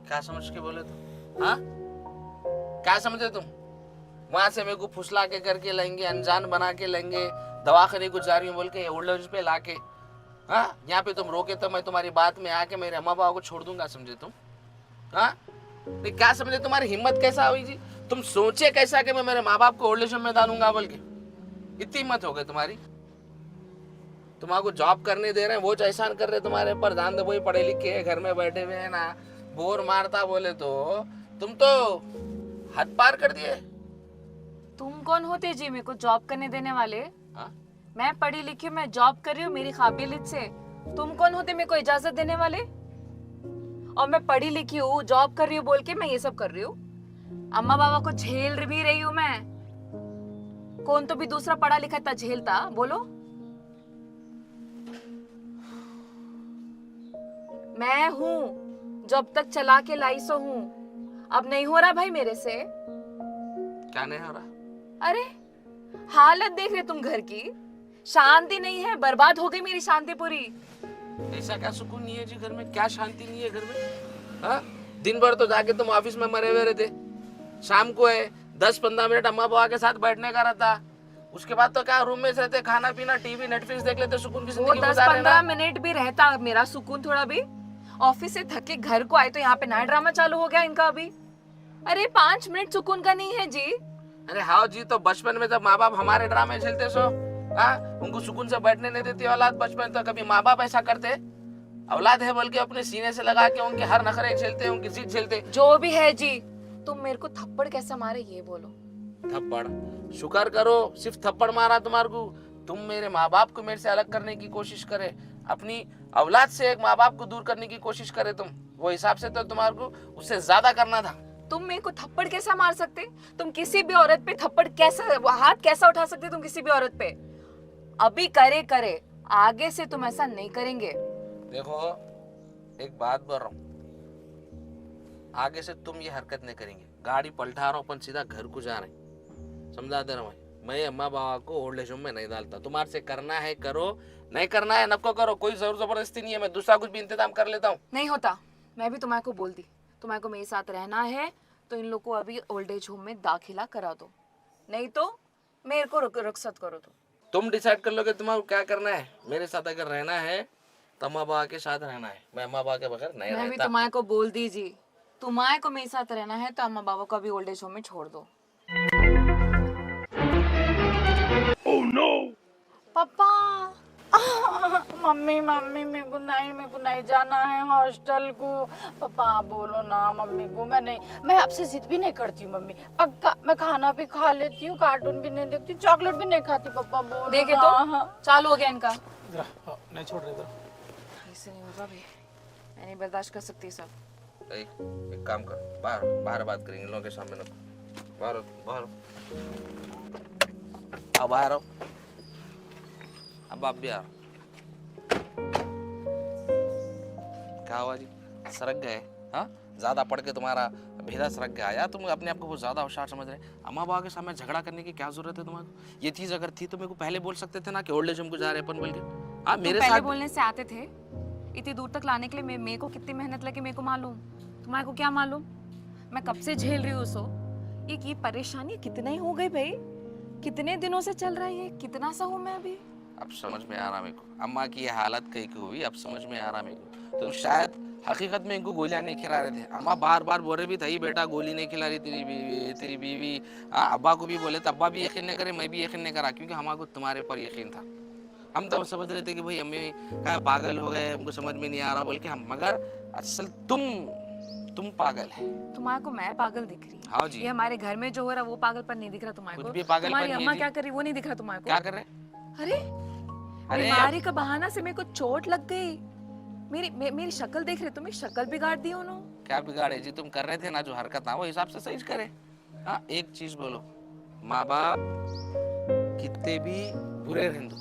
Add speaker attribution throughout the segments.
Speaker 1: क्या समझ के बोले तुम? हाँ, क्या समझे तुम? वहां से मेरे को फुसला के करके लेंगे, अनजान बना के लेंगे, दवाखाने को जा रही हूँ बोल के ओल्ड एज पे लाके, हाँ यहाँ पे तुम रोके तो मैं तुम्हारी बात में आके मेरे अम्मा बाबा को छोड़ दूंगा, समझे तुम? हाँ, नहीं क्या समझे? तुम्हारी हिम्मत कैसा हुई जी? तुम सोचे कैसा कि मैं मेरे माँ बाप को ओल्ड एज में डालूंगा बोल के? इतनी हिम्मत हो गई तुम्हारी? तुम्हारे जॉब करने दे रहे हैं, वो एहसान कर रहे तुम्हारे ऊपर, ध्यान दो, वही पढ़े लिखे है, घर में बैठे हुए हैं ना, बोर मारता बोले तो तुम तो हद पार कर दिए।
Speaker 2: तुम कौन होते जी मेरे को जॉब करने देने वाले?
Speaker 1: हाँ?
Speaker 2: मैं पढ़ी लिखी हूँ, मैं जॉब कर रही हूँ मेरी काबिलियत से। तुम कौन होते मेरे को इजाजत देने वाले? और मैं पढ़ी लिखी हूँ, जॉब कर रही हूँ बोल के मैं ये सब कर रही हूँ? अम्मा बाबा को झेल भी रही हूँ मैं। कौन तो भी दूसरा पढ़ा लिखा था झेलता, बोलो। मैं हूँ, जब तक चला के लाई सो हूँ। अब नहीं हो रहा भाई मेरे से।
Speaker 1: क्या नहीं हो रहा?
Speaker 2: अरे हालत देख रहे तुम घर की, शांति नहीं है, बर्बाद हो गई मेरी शांति पूरी।
Speaker 1: ऐसा क्या सुकून नहीं है जी घर में? क्या शांति नहीं है घर में? हाँ, दिन भर तो जाके तुम ऑफिस में मरे हुए रहते, शाम को है 10-15 मिनट अम्मा बाबा के साथ बैठने का रहता, उसके बाद तो क्या रूम में रहते, खाना पीना, टीवी नेटफ्लिक्स देख लेते, सुकून की
Speaker 2: वो
Speaker 1: जिंदगी गुजार रहे ना।
Speaker 2: 10-15 मिनट भी रहता मेरा सुकून थोड़ा भी। ऑफिस से थके घर को आए तो यहाँ पे नया ड्रामा चालू हो गया इनका अभी। अरे 5 मिनट सुकून का नहीं है जी।
Speaker 1: अरे हाँ जी, तो बचपन में जब माँ बाप हमारे ड्रामे झेलते सो, हाँ उनको सुकून से बैठने नहीं देती औलाद बचपन, तो कभी माँ बाप ऐसा करते? औलाद है बोल के अपने सीने से लगा के उनके हर नखरे झेलते, उनकी जिद झेलते।
Speaker 2: जो भी है जी, तुम मेरे को थप्पड़ कैसे मारे ये बोलो।
Speaker 1: थप्पड़? शुक्र करो सिर्फ थप्पड़ मारा तुम्हारे को। तुम मेरे माँ बाप को मेरे से अलग करने की कोशिश करे, अपनी औलाद से एक माँ बाप को दूर करने की कोशिश करे तुम, वो हिसाब से तो तुम्हारे को उससे ज्यादा करना था।
Speaker 2: तुम मेरे को थप्पड़ कैसा मार सकते? तुम किसी भी औरत पे थप्पड़ कैसा, हाथ कैसा उठा सकते तुम किसी भी औरत पे? अभी करे, आगे से तुम ऐसा नहीं करेंगे।
Speaker 1: देखो एक बात बोल रहा हूँ, आगे से तुम ये हरकत नहीं करेंगे। गाड़ी पलटा रहा हूँ, अपन सीधा घर को जा रहे हैं, समझा दे रहा हूँ। मैं अम्मा बाबा को ओल्ड एज होम में नहीं डालता। तुम्हारे से करना है करो, नहीं करना है नको करो, कोई जोर जबरदस्ती नहीं है, मैं दूसरा कुछ भी इंतजाम कर लेता हूँ।
Speaker 2: नहीं होता, मैं भी तुम्हारे को बोल दी, तुम्हारे को मेरे साथ रहना है तो इन लोग को अभी ओल्ड एज होम में दाखिला करा दो, नहीं तो मेरे को रुखसत करो।
Speaker 1: तुम डिसाइड कर लो कि तुम्हारा क्या करना है। मेरे साथ अगर रहना है तो अम्मा बाबा के साथ रहना है, मैं अम्मा बाबा के बगैर नहीं
Speaker 2: मैं भी
Speaker 1: रहता।
Speaker 2: तुम्हारे को बोल दीजिए, तुम्हारे को मेरे साथ रहना है तो अम्मा बाबा को अभी ओल्ड एज होम में छोड़ दो।
Speaker 3: Oh no!
Speaker 2: पापा मम्मी मेरे को नहीं जाना है हॉस्टल को। पापा आप बोलो ना मम्मी को। मैं आपसे जिद भी नहीं करती हूँ मम्मी, पक्का। मैं खाना भी खा लेती हूँ, कार्टून भी नहीं देखती, चॉकलेट भी नहीं खाती। पापा बोलो देखे तो चालू हो गया इनका।
Speaker 3: नहीं छोड़ रहे इधर।
Speaker 2: ऐसे नहीं होगा भाई, मैं नहीं बर्दाश्त कर सकती सब।
Speaker 1: एक काम कर, बाहर बात करेंगे इन लोगों के सामने ना। बाहर अब बाहर आओ, अब आप भी आओ। क्या हुआ जी, सरक गए? हाँ, ज्यादा पढ़ के तुम्हारा भेदा सरक गया या तुम अपने आप को बहुत ज्यादा होशियार समझ रहे? अम्मा बाबा के सामने झगड़ा करने की क्या जरूरत है तुम्हारे? ये चीज अगर थी तो मेरे को पहले बोल सकते थे ना कि ओल्ड एज होम को जा रहे अपन बोल के। हाँ मेरे
Speaker 2: पहले
Speaker 1: साथ
Speaker 2: बोलने से आते थे, इतनी दूर तक लाने के लिए मेरे को कितनी मेहनत लगी मेरे को मालूम, तुम्हारे को क्या मालूम? मैं कब से झेल रही हूँ सो। ये परेशानी कितना ही हो गई भाई, कितने दिनों से चल रहा है ये, कितना सा हूँ मैं अभी।
Speaker 1: अब समझ में आ रहा मेरे को अम्मा की ये हालत कहीं की हुई, अब समझ में आ रहा मेरे को। तो शायद हकीकत में इनको गोलियां नहीं खिला रहे थे। अम्मा बार बार बोल रहे भी था बेटा गोली नहीं खिला रही तेरी बीवी। हाँ, अब्बा को भी बोले तो अब्बा भी यकीन नहीं करे, मैं भी यकीन नहीं करा, क्योंकि हमारे को तुम्हारे पर यकीन था। हम तो समझ रहे थे कि भाई अम्मी क्या पागल हो गए, हमको समझ में नहीं आ रहा बोल के हम, मगर असल तुम पागल है।
Speaker 2: तुम्हारे को मैं पागल दिख रही है?
Speaker 1: हाँ जी।
Speaker 2: ये हमारे घर में जो हो रहा है वो पागलपन नहीं दिख रहा तुम्हारे
Speaker 1: कुछ
Speaker 2: को?
Speaker 1: भी पागलपन
Speaker 2: तुम्हारी
Speaker 1: नहीं है
Speaker 2: अम्मा
Speaker 1: जी।
Speaker 2: क्या कर रही वो नहीं दिख रहा तुम्हारे को?
Speaker 1: क्या कर रहे?
Speaker 2: अरे बीमारी का बहाना से मेरे को चोट लग गई। मेरी शक्ल देख रहे, तुम्हें शक्ल बिगाड़ दी उन्होंने।
Speaker 1: क्या बिगाड़े जी? तुम कर रहे थे ना जो हरकत ना, वो हिसाब से सही करे। हाँ, एक चीज बोलो, माँ बाप कितने भी बुरे रहने दो,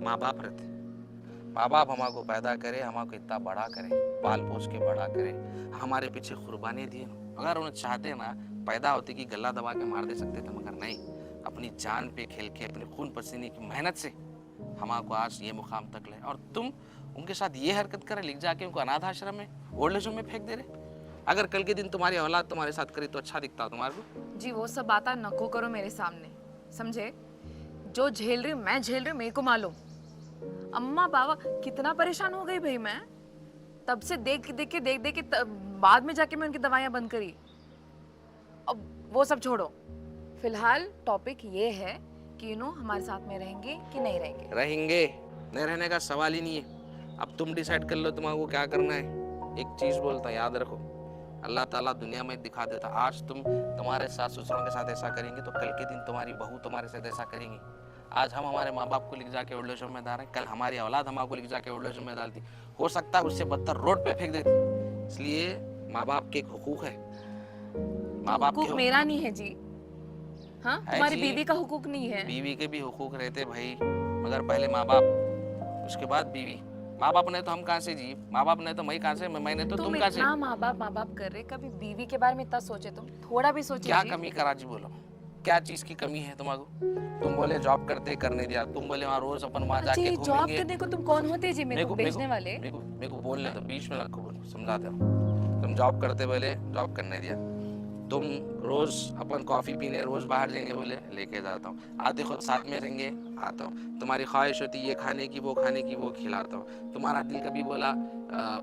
Speaker 1: माँ बाप रहते। माँ बाप हमारे पैदा करे, हमारे इतना बड़ा करे, पाल पोस के बड़ा करे, हमारे पीछे कुर्बानी दिए। अगर उन्हें चाहते ना पैदा होते कि गला दबा के मार दे सकते थे, मगर नहीं, अपनी जान पे खेल के, अपने खून पसीने की मेहनत से हमारे आज ये मुकाम तक ले। और तुम उनके साथ ये हरकत करे, लिख जाके उनको अनाथ आश्रम में ओल्ड एज होम में फेंक दे रहे। अगर कल के दिन तुम्हारी औलाद तुम्हारे साथ करी तो अच्छा दिखता तुम्हारे को?
Speaker 2: जी वो सब बातें नको करो मेरे सामने, समझे? जो झेल रही हूँ मैं झेल रही हूँ, मेरे को मालूम। अम्मा बाबा कितना परेशान हो गई भाई मैं, तब से देख देख के बाद में जाके मैं उनकी दवाइयाँ बंद करी। अब वो सब छोड़ो, फिलहाल टॉपिक ये है कि हमारे साथ में रहेंगे कि नहीं रहेंगे।
Speaker 1: रहेंगे, नहीं रहने का सवाल ही नहीं है। अब तुम डिसाइड कर लो तुम्हारे क्या करना है। एक चीज बोलता याद रखो, अल्लाह ताला दुनिया में दिखा देता, आज तुम तुम्हारे सास ससुरों के साथ ऐसा करेंगे तो कल के दिन तुम्हारी बहू तुम्हारे साथ ऐसा करेंगी। आज हम हमारे माँ बाप को लिख जाके उल्लू जिम्मेदार है, कल हमारी औलाद हमको लिख जाके उल्लू जिम्मेदार थी, हो सकता है उससे बदतर रोड पे फेंक देती। इसलिए माँ बाप के एक हुकूक है, माँ बाप
Speaker 2: हुकूक
Speaker 1: के
Speaker 2: मेरा नहीं है जी। हाँ,
Speaker 1: है
Speaker 2: तुम्हारी
Speaker 1: जी।
Speaker 2: बीवी का हुकूक नहीं है।
Speaker 1: बीवी के भी हुकूक रहते भाई, मगर पहले माँ बाप, उसके बाद बीवी। माँ बाप ने तो हम कहाँ से जी, माँ बाप ने तो मैं कहाँ से, मैंने तो तुम कहाँ से।
Speaker 2: इतना माँ बाप कर रहे, कभी बीवी के बारे में इतना सोचे तुम? थोड़ा भी सोचे
Speaker 1: क्या
Speaker 2: जी।
Speaker 1: कमी करा जी, बोलो क्या चीज की कमी है तुम्हारे? तुम बोले जॉब करते करने दिया, तुम बोले वहाँ रोज अपन वहाँ जाके
Speaker 2: अच्छा, जॉब
Speaker 1: घूमेंगे।
Speaker 2: करने को तुम कौन होते जी मेरे को भेजने वाले?
Speaker 1: मेरे को बोलने तो बीच में रखो, बोलो समझाते रहो। तुम जॉब करते बोले जॉब करने दिया, तुम रोज अपन कॉफी पीने रोज बाहर जाएंगे बोले लेके जाता हूँ, आधे खुद साथ में रहेंगे आता हूँ, तुम्हारी ख्वाहिश होती ये खाने की वो खिलाता हूँ, तुम्हारा दिल कभी बोला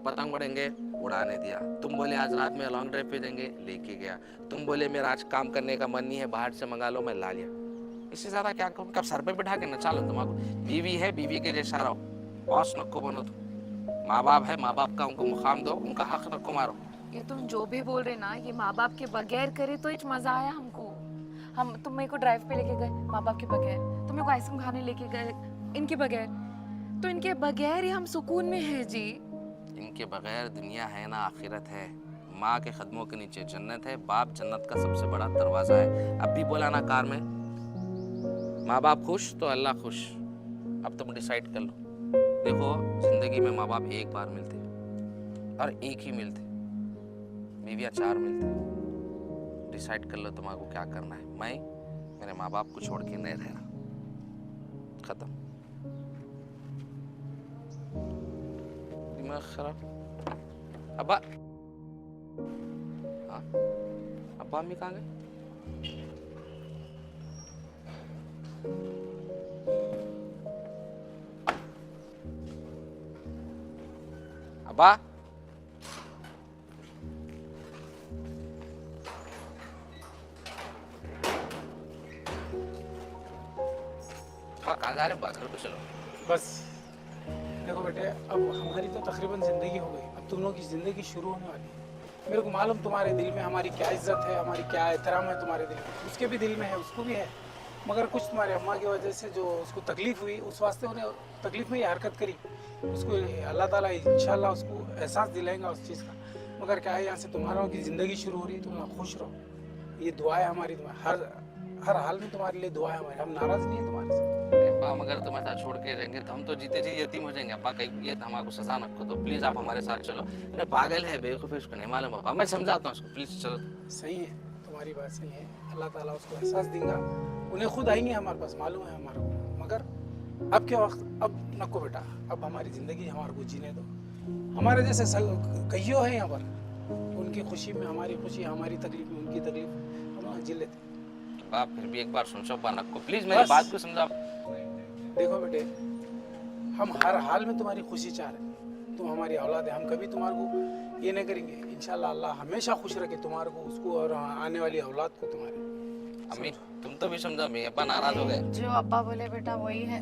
Speaker 1: पतंग उड़ेंगे उड़ाने दिया, तुम बोले आज रात में लॉन्ग ड्राइव पे जाएंगे लेके गया, तुम बोले मेरा आज काम करने का मन नहीं है बाहर से मंगा लो मैं ला लिया। इससे ज्यादा क्या करूँ? कब सर पे बिठा के न चालो तुम्हारा। बीवी है बीवी के जैसा रहो, बॉस नको बनो तुम। माँ बाप है माँ बाप का उनको मुकाम दो, उनका हक नको मारो।
Speaker 2: ये तुम जो भी बोल रहे ना, ये माँ बाप के बगैर करे तो इच मजा आया हमको। तुम मेरे को ड्राइव पे लेके गए माँ बाप के बगैर, तुम मेरे को आइसक्रीम खाने लेके गए इनके बगैर, तो इनके बगैर ही हम सुकून में है जी।
Speaker 1: इनके बगैर दुनिया है ना आखिरत है। माँ के कदमों के नीचे जन्नत है, बाप जन्नत का सबसे बड़ा दरवाजा है। अब भी बोला ना कार में, माँ बाप खुश तो अल्लाह खुश। अब तुम डिसाइड कर लो। देखो जिंदगी में माँ बाप एक बार मिलते और एक ही मिलते, बीवियाँ 4 मिलते। डिसाइड कर लो तुम्हारे क्या करना है। मैं मेरे माँ बाप को छोड़ के नहीं रहना, खत्म। दिमाग खराब। अब्बा, हाँ अब्बा अम्मी कहाँ गए? अब्बा, कहाँ जा रहे? बात करो चलो।
Speaker 3: बस देखो बेटे, अब हमारी तो तकरीबन ज़िंदगी हो गई, अब तुम लोगों की ज़िंदगी शुरू होने वाली है। मेरे को मालूम तुम्हारे दिल में हमारी क्या इज्जत है, हमारी क्या एहतराम है तुम्हारे दिल में, उसके भी दिल में है, उसको भी है। मगर कुछ तुम्हारे अम्मा की वजह से जो उसको तकलीफ़ हुई, उस वास्ते उन्हें तकलीफ़ में ये हरकत करी, उसको अल्लाह ताला इंशाल्लाह उसको एहसास दिलाएगा उस चीज़ का। मगर क्या है, यहाँ से तुम्हारों की ज़िंदगी शुरू हो रही है, तुम लोग खुश रहो, ये दुआ है हमारी तुम्हारी, हर हाल में तुम्हारे लिए दुआ है हमारी। हम नाराज़ नहीं है तुम्हारे से।
Speaker 1: अब्बा मगर तुम ऐसा छोड़ के रहेंगे तो हम तो जीते जी यतीम हो जाएंगे। अब्बा कहीं ये हमारे सजा न को, तो प्लीज आप हमारे साथ चलो। अरे पागल है बेवकूफ़ है, उसको नहीं मालूम। अब्बा मैं समझाता हूँ उसको, प्लीज चलो।
Speaker 3: सही है, तुम्हारी बात सही है, अल्लाह ताला उसको एहसास देगा, उन्हें खुद आएंगे हमारे पास, मालूम है हमारे को। मगर अब के वक्त अब नको बेटा, अब हमारी ज़िंदगी हमारे को जीने दो। हमारे जैसे कईयों हैं यहाँ पर, उनकी खुशी में हमारी खुशी, हमारी तकलीफ में उनकी तकलीफ, हम जी लेते।
Speaker 1: आप फिर भी एक बार सोचो अब्बा नको, प्लीज मेरी बात को समझाओ।
Speaker 3: देखो बेटे, हम हर हाल में तुम्हारी खुशी चाह रहे हैं, तुम हमारी औलाद है, हम कभी तुम्हारे को ये नहीं करेंगे। इंशाल्लाह अल्लाह हमेशा खुश रखे तुम्हारे को, उसको और आने वाली औलाद को तुम्हारे।
Speaker 1: अम्मी तुम तो भी समझो, मैं अब्बा नाराज हो गए।
Speaker 2: जो अब्बा बोले बेटा वही है।